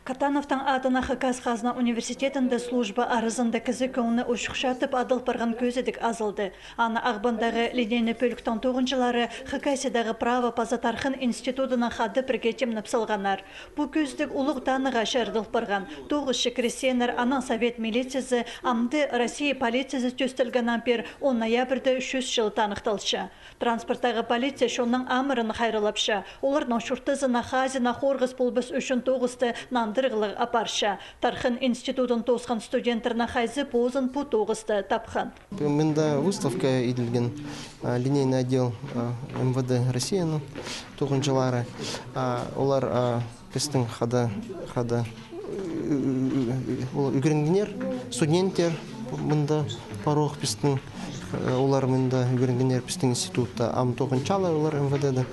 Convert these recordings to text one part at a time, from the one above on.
Катановтың атына Хакас Хазна университетінде служба арызында кізі көңіні ұшықшатып адыл парған көзедік азылды. Аны ағбандағы линейні пөліктің тоғыншылары Хакасидағы право пазатархын институтына қады біргетем напсалғанар. Бұл көздік ұлық таныға шәрділ парған. Тоғызшы кресенер анан совет милициясы амды Россия полициясы төстілген ампер 10 ноябрьді 300 жыл танықталшы. Транспорттағы полиция шонның амырын қайрылапша. Олардың шұртызына хазина қорғыз болбыз үшін тоғызды нандырғылық апарша. Тархын институтын тосқан студенттерна хайзы позын по тоғызды тапхан. Мында выставка иділген линейный отдел МВД Россияны тоғыншылары. Олар пестің қада үгірінгенер, студенттер мында парох пестің олар мында үгірінгенер пестің институтта ам тоғыншалы олар МВД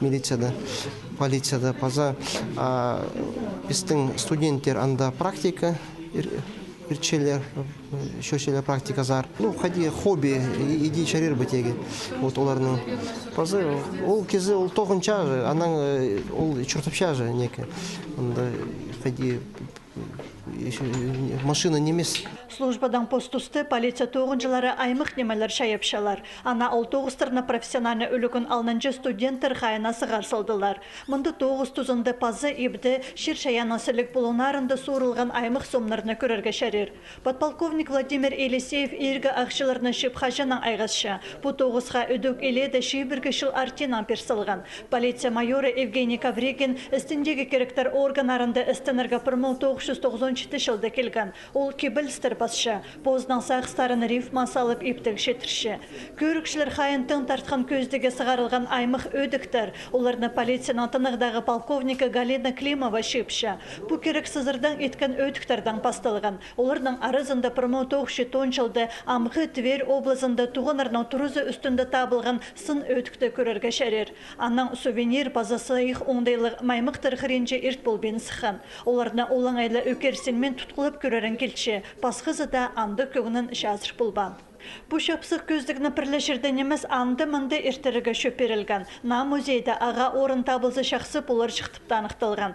милицияда, полицияда паза пестің студенттер анда практика ирчелер, шөшелер практика зар. Ну, ходи хобби, иди шарир бітеге. Вот оларның пазы, ол кезі ол тоғынша же, анаң ол чұртыпша же неке. Анда ходи машина немес. Службадан постусты полиция тоғынжылары аймық немелер шайыпшалар. Ана ол тоғыстырына профессиональны өлігін алынынчы студенттер қайына сығар салдылар. Мұнды тоғыз тұзынды пазы ебді шир шаянасылық болунарында суырылған аймық сомнарына көрерге шәрер. Подполковник Владимир Елисеев ергі ақшыларына шып қажанан айғасша. Бұ тоғызға өдік еледі шибіргі шыл артинан персылған. Полиция майоры Евгений Кавригин істіндегі керектер органарында істініргі 1997 жылды келген. Ол кебілстір басшы, боздан сағыстарын рифма салып иптік шетірші. Көрікшілер қайынтың тартқан көздіге сығарылған аймық өдіктір. Оларны полицияның тынығдағы полковника Галина Климова шепші. Бұ керек сызырдан еткен өдіктердің пастылған. Оларның арызында 1910 жылды Амғы Тверь облысында туғынырның тұрызы үстінде табылған сын өдікті көрерге шәрер. Анның сувенир базасы иқ оңдайлық маймықтыр қыренже ерт болбен сыққан. Оларны олаңайлы өкерсенмен тұтқылып көрерін келші. Пасқызы да анды көгінің жазыр болбан. Бұ шапсық көздігіні бірлешірден емес анды-мынды ертерігі шөперілген. На музейді аға орын табылзы шақсы болар шықтып танықтылған.